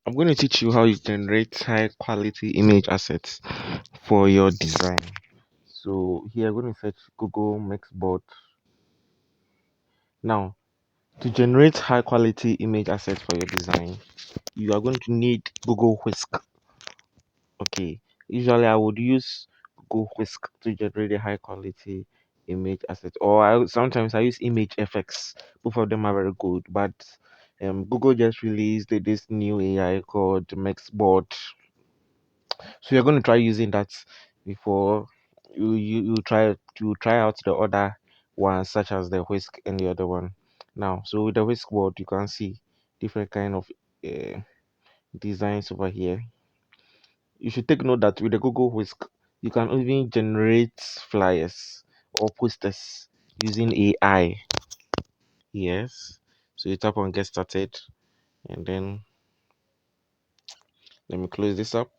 I'm going to teach you how you generate high quality image assets for your design. So here I'm going to search Google Mixboard. Now, to generate high quality image assets for your design, you are going to need Google Whisk. Okay, usually I would use Google Whisk to generate a high quality image asset, or sometimes I use Image FX. Both of them are very good, but Google just released this new AI called Mixboard. So you're going to try using that before you try out the other ones such as the Whisk and the other one. Now, so with the Whisk board, you can see different kind of uh, designs over here. You should take note that with the Google Whisk, you can even generate flyers or posters using AI. Yes. So you tap on get started, and then let me close this up.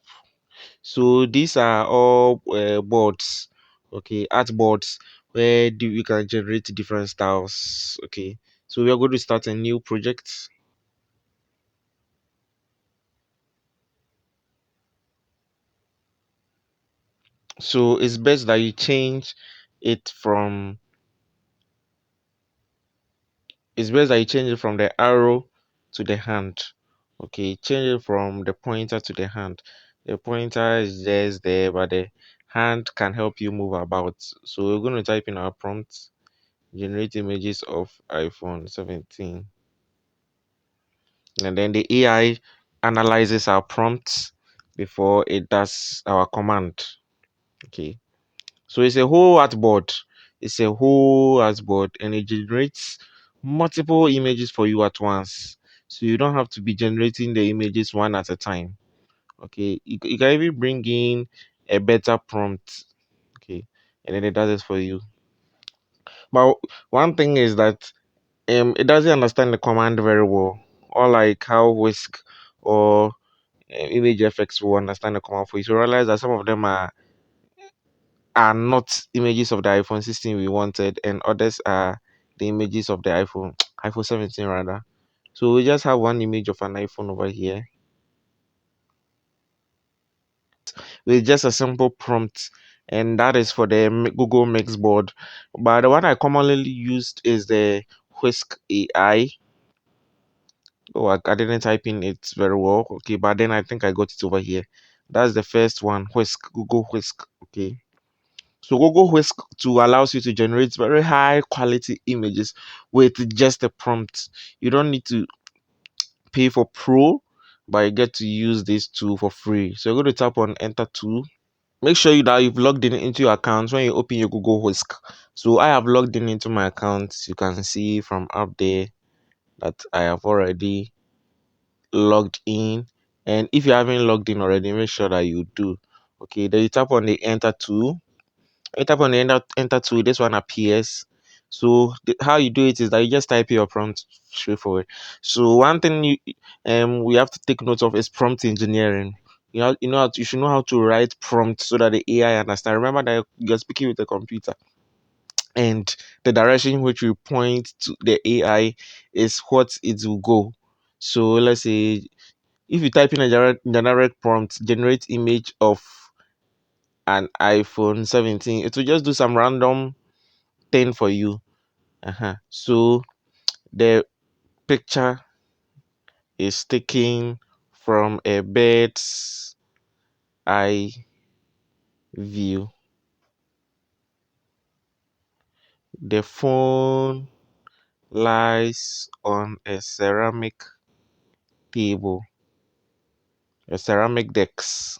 So these are all boards, okay, art boards where you can generate different styles. Okay, so we are going to start a new project. So it's best that you change it from the arrow to the hand. Okay, change it from the pointer to the hand. The pointer is just there, but the hand can help you move about. So we're going to type in our prompt: generate images of iPhone 17. And then the AI analyzes our prompts before it does our command. Okay, so it's a whole artboard. It's a whole artboard, and it generates multiple images for you at once. So you don't have to be generating the images one at a time. Okay, you can even bring in a better prompt. Okay, and then it does it for you. But one thing is that it doesn't understand the command very well, or like how Whisk or Image FX will understand the command for you. So realize that some of them are not images of the iPhone 16 we wanted, and others are the images of the iPhone 17 rather. So we just have one image of an iPhone over here with just a simple prompt, and that is for the Google Mixboard. But the one I commonly used is the Whisk AI. Oh, I didn't type in it very well. Okay, but then I think I got it over here. That's the first one, Whisk, Google Whisk. Okay. So Google Whisk 2 allows you to generate very high quality images with just a prompt. You don't need to pay for Pro, but you get to use this tool for free. So you're going to tap on Enter Tool. Make sure that you've logged in into your account when you open your Google Whisk. So I have logged in into my account. You can see from up there that I have already logged in. And if you haven't logged in already, make sure that you do. Okay, then you tap on the Enter Tool. You tap on the enter tool, this one appears. So how you do it is that you just type your prompt straightforward. So one thing we have to take note of is prompt engineering. You should know how to write prompt so that the AI understand. Remember that you're speaking with a computer, and the direction in which you point to the AI is what it will go. So let's say if you type in a generic prompt, generate image of an iPhone 17, it will just do some random thing for you. So the picture is taken from a bird's eye view. The phone lies on a ceramic table, a ceramic decks.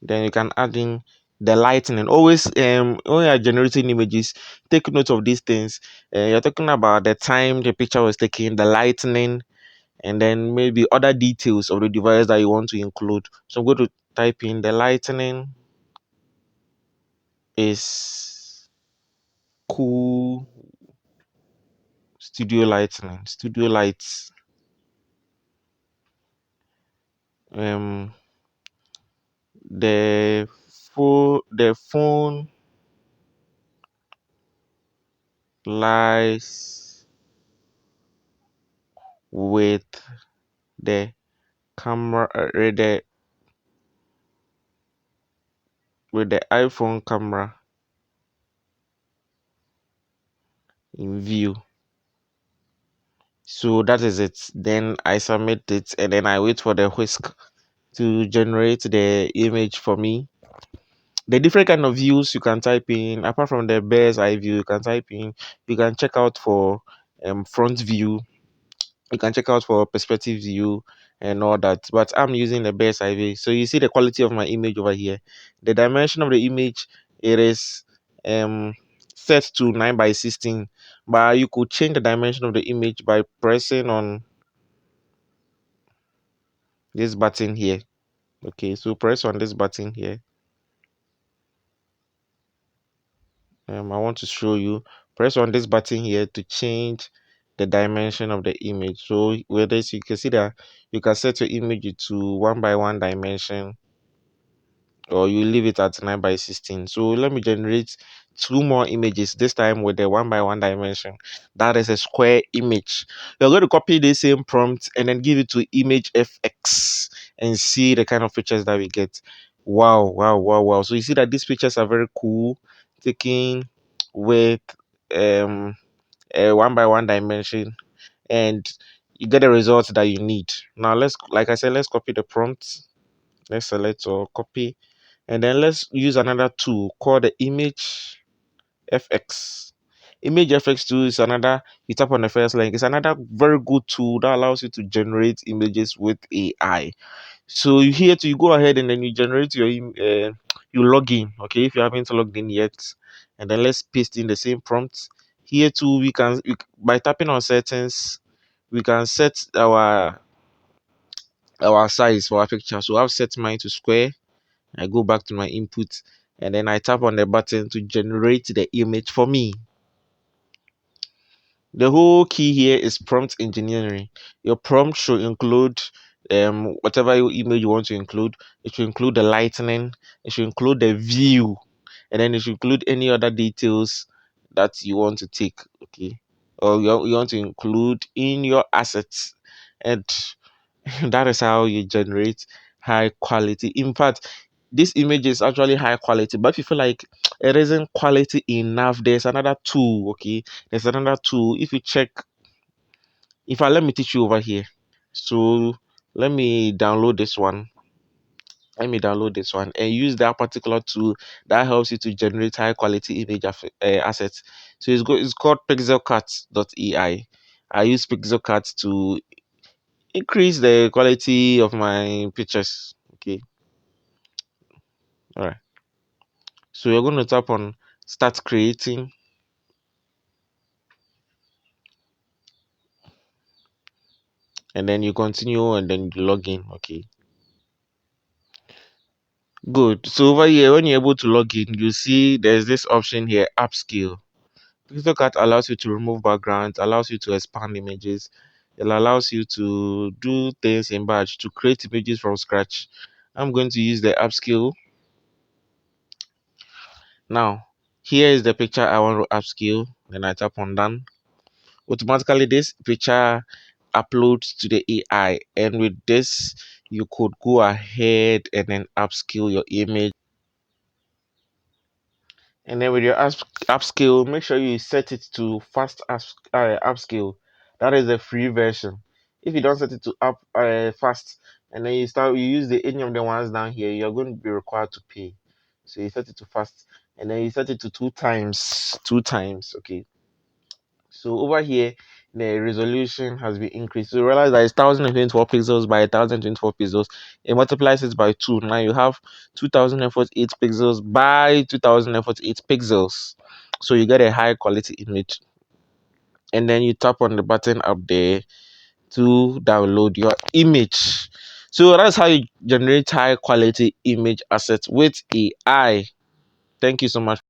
Then you can add in the lightning. Always, when you're generating images, take note of these things. You're talking about the time the picture was taken, the lightning, and then maybe other details of the device that you want to include. So I'm going to type in the lightning is cool studio lightning, studio lights. Um, the phone lies with the camera with the iPhone camera in view. So that is it. Then I submit it and then I wait for the whisk to generate the image for me. The different kind of views you can type in, apart from the bird's eye view, you can type in, you can check out for front view, you can check out for perspective view and all that, but I'm using the best IV. So you see the quality of my image over here, the dimension of the image, it is set to 9 by 16, but you could change the dimension of the image by pressing on this button here. Okay, so press on this button here. I want to show you, press on this button here to change the dimension of the image. So with this you can see that you can set your image to 1 by 1 dimension, or you leave it at 9 by 16. So let me generate two more images, this time with the 1 by 1 dimension. That is a square image. You're going to copy the same prompt and then give it to image fx and see the kind of pictures that we get. Wow, wow, wow, wow. So you see that these pictures are very cool, taken with a 1 by 1 dimension, and you get the results that you need. Now let's, like I said, let's copy the prompt. Let's select or copy, and then let's use another tool called the image fx. Image fx tool is another, you tap on the first link, it's another very good tool that allows you to generate images with AI. So here to, you go ahead and then you generate your you log in, okay, if you haven't logged in yet, and then let's paste in the same prompt. Here too by tapping on settings, we can set our size for our picture. So I've set mine to square. I go back to my input and then I tap on the button to generate the image for me. The whole key here is prompt engineering. Your prompt should include whatever your image you want to include. It should include the lightning, it should include the view, and then it should include any other details that you want to take, okay, or you want to include in your assets. And that is how you generate high quality. In fact, this image is actually high quality, but if you feel like it isn't quality enough, there's another tool. Okay, there's another tool. If you check, if I let me teach you over here. So let me download this one. Let me download this one and use that particular tool that helps you to generate high quality image assets. So it's called pixelcut.ai. I use pixelcut to increase the quality of my pictures. Okay, all right. So you're going to tap on start creating, and then you continue and then you log in. Okay, good. So over here, when you're able to log in, you see there's this option here, upscale. PixelCut allows you to remove backgrounds, allows you to expand images, it allows you to do things in batch, to create images from scratch. I'm going to use the upscale. Now here is the picture I want to upscale. Then I tap on done. Automatically this picture uploads to the AI, and with this you could go ahead and then upscale your image. And then with your upscale, make sure you set it to upscale. That is the free version. If you don't set it to fast, and then you use any of the ones down here, you're going to be required to pay. So you set it to fast, and then you set it to two times. Okay, so over here, the resolution has been increased. So you realize that it's 1024 pixels by 1024 pixels. It multiplies it by 2. Now you have 2048 pixels by 2048 pixels. So you get a high quality image. And then you tap on the button up there to download your image. So that's how you generate high quality image assets with AI. Thank you so much.